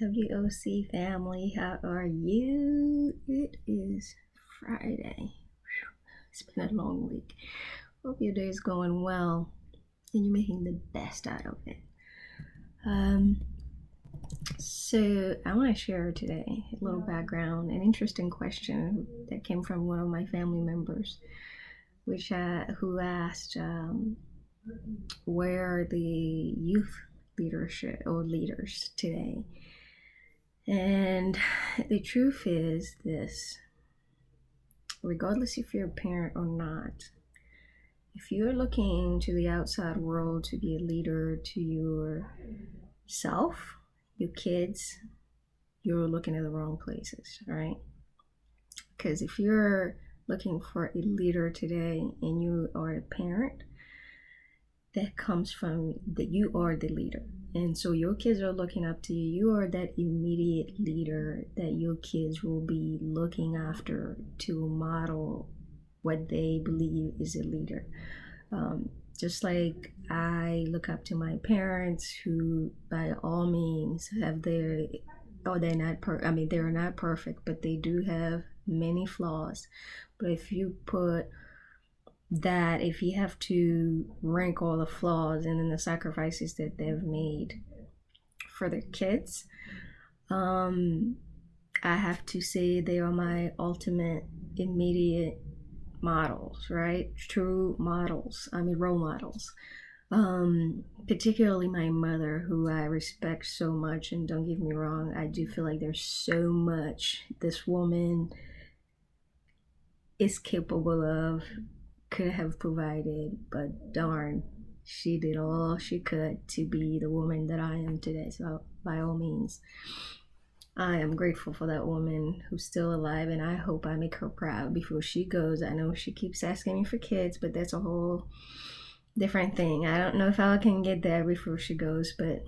WOC family, how are you? It is Friday. It's been a long week. Hope your day is going well and you're making the best out of it. So I want to share today a little background, an interesting question that came from one of my family members, who asked, where are the youth leadership or leaders today? And the truth is this: regardless if you're a parent or not, if you're looking to the outside world to be a leader to yourself, your kids, you're looking at the wrong places, right? Because if you're looking for a leader today and you are a parent, that comes from that you are the leader. And so your kids are looking up to you. You are that immediate leader that your kids will be looking after to model what they believe is a leader. Just like I look up to my parents, who by all means have they're not perfect, but they do have many flaws. But if you have to rank all the flaws and then the sacrifices that they've made for their kids, I have to say they are my ultimate immediate models, right? True models. Role models. Particularly my mother, who I respect so much, and don't get me wrong, I do feel like there's so much this woman is capable of, could have provided, but darn, she did all she could to be the woman that I am today. So by all means, I am grateful for that woman who's still alive, and I hope I make her proud before she goes. I know she keeps asking me for kids, but that's a whole different thing. I don't know if I can get there before she goes, but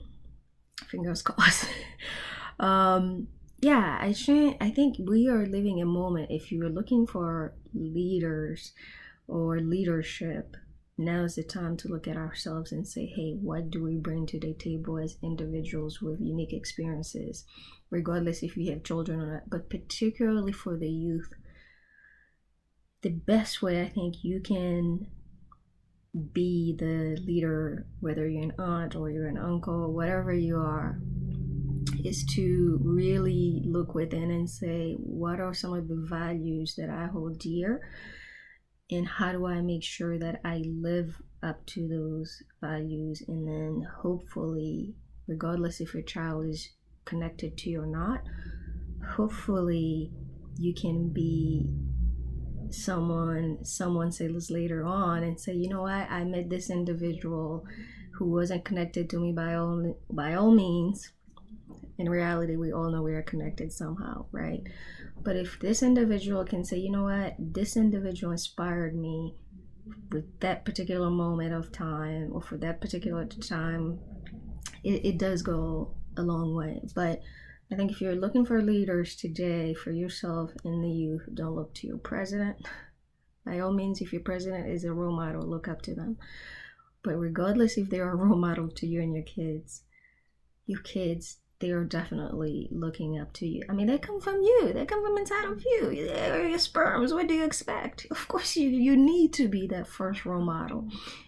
fingers crossed. I think we are living a moment. If you're looking for leaders or leadership, now is the time to look at ourselves and say, hey, what do we bring to the table as individuals with unique experiences, regardless if you have children or not, but particularly for the youth. The best way I think you can be the leader, whether you're an aunt or you're an uncle, whatever you are, is to really look within and say, what are some of the values that I hold dear? And how do I make sure that I live up to those values? And then hopefully, regardless if your child is connected to you or not, hopefully you can be someone says later on and say, you know what, I met this individual who wasn't connected to me by all means. In reality, we all know we are connected somehow, right? But if this individual can say, you know what, this individual inspired me with that particular moment of time, or for that particular time, it does go a long way. But I think if you're looking for leaders today for yourself and the youth, don't look to your president. By all means, if your president is a role model, look up to them. But regardless if they're a role model to you and your kids, they are definitely looking up to you. They come from you. They come from inside of you. They're your sperms. What do you expect? Of course, you need to be that first role model.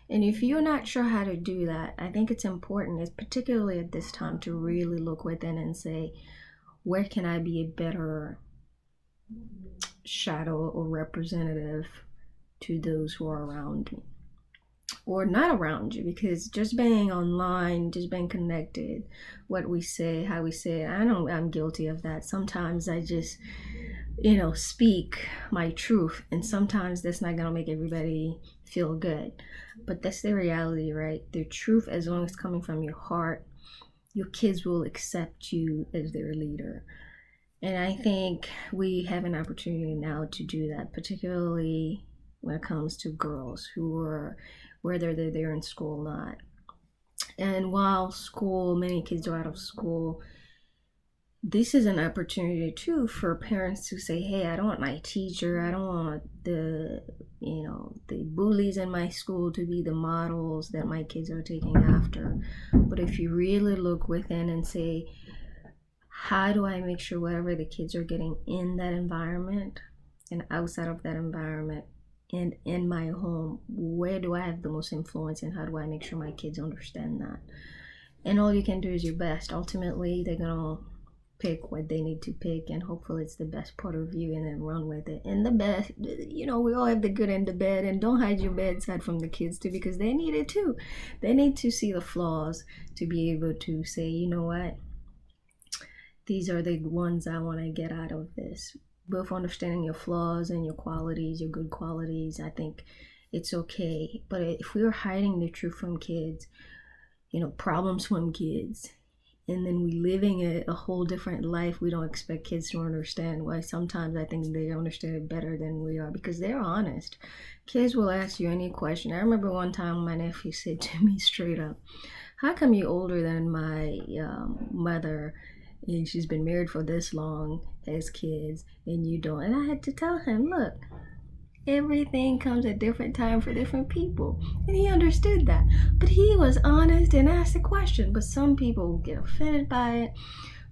And if you're not sure how to do that, I think it's important, particularly at this time, to really look within and say, where can I be a better shadow or representative to those who are around me? Or not around you, because just being online, just being connected, what we say, how we say it, I'm guilty of that. Sometimes I just, speak my truth, and sometimes that's not gonna make everybody feel good. But that's the reality, right? The truth, as long as it's coming from your heart, your kids will accept you as their leader. And I think we have an opportunity now to do that, particularly when it comes to girls who are, whether they're there in school or not. And while many kids are out of school, this is an opportunity too for parents to say, hey, I don't want my teacher, I don't want the bullies in my school to be the models that my kids are taking after. But if you really look within and say, how do I make sure whatever the kids are getting in that environment and outside of that environment and in my home, where do I have the most influence, and how do I make sure my kids understand that? And all you can do is your best. Ultimately, they're gonna pick what they need to pick, and hopefully it's the best part of you, and then run with it. And the best, we all have the good and the bad, and don't hide your bad side from the kids too, because they need it too. They need to see the flaws to be able to say, you know what, these are the ones I want to get out of this. Both understanding your flaws and your qualities, your good qualities, I think it's okay. But if we are hiding the truth from kids, problems from kids, and then we living a whole different life, we don't expect kids to understand. Why sometimes I think they understand it better than we are, because they're honest. Kids will ask you any question. I remember one time my nephew said to me straight up, how come you're older than my mother, and she's been married for this long, has kids, and you don't? And I had to tell him, look, everything comes at different time for different people, and he understood that. But he was honest and asked a question. But some people get offended by it.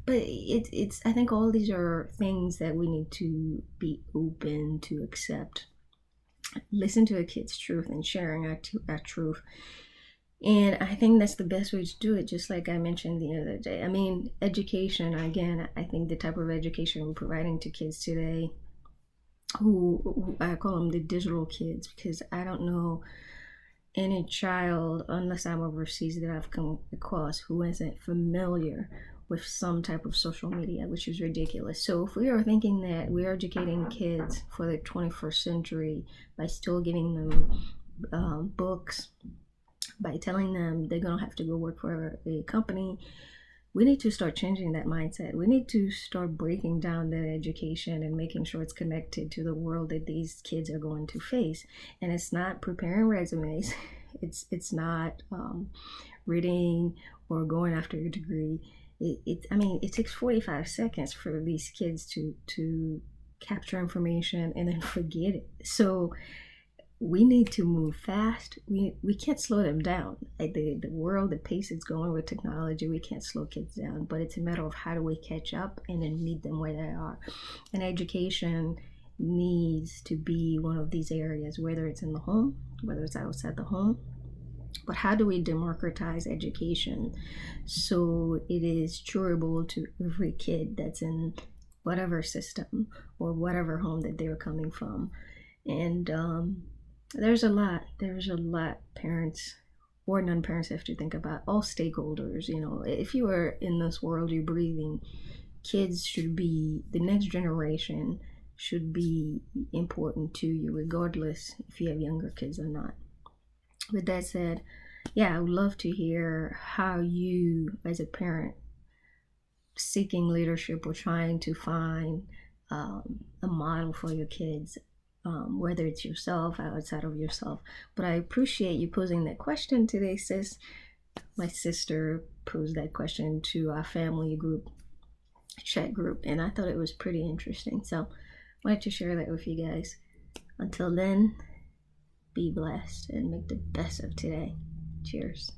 But it's I think all these are things that we need to be open to accept. Listen to a kid's truth and sharing our truth. And I think that's the best way to do it, just like I mentioned the other day. I mean, education, again, I think the type of education we're providing to kids today, who I call them the digital kids, because I don't know any child, unless I'm overseas, that I've come across who isn't familiar with some type of social media, which is ridiculous. So if we are thinking that we're educating kids for the 21st century by still giving them books, by telling them they're going to have to go work for a company, we need to start changing that mindset. We need to start breaking down that education and making sure it's connected to the world that these kids are going to face. And it's not preparing resumes. It's not reading or going after a degree. It takes 45 seconds for these kids to capture information and then forget it. So we need to move fast. We can't slow them down. Like the world, the pace it's going with technology, we can't slow kids down. But it's a matter of how do we catch up and then meet them where they are. And education needs to be one of these areas, whether it's in the home, whether it's outside the home. But how do we democratize education so it is curable to every kid that's in whatever system or whatever home that they're coming from? And there's a lot parents or non-parents have to think about, all stakeholders. If you are in this world, you're breathing, kids should be, the next generation should be important to you, regardless if you have younger kids or not. With that said, I would love to hear how you, as a parent seeking leadership or trying to find a model for your kids, whether it's yourself, outside of yourself. But I appreciate you posing that question today, sis. My sister posed that question to our family group, chat group, and I thought it was pretty interesting. So I wanted to share that with you guys. Until then, be blessed and make the best of today. Cheers.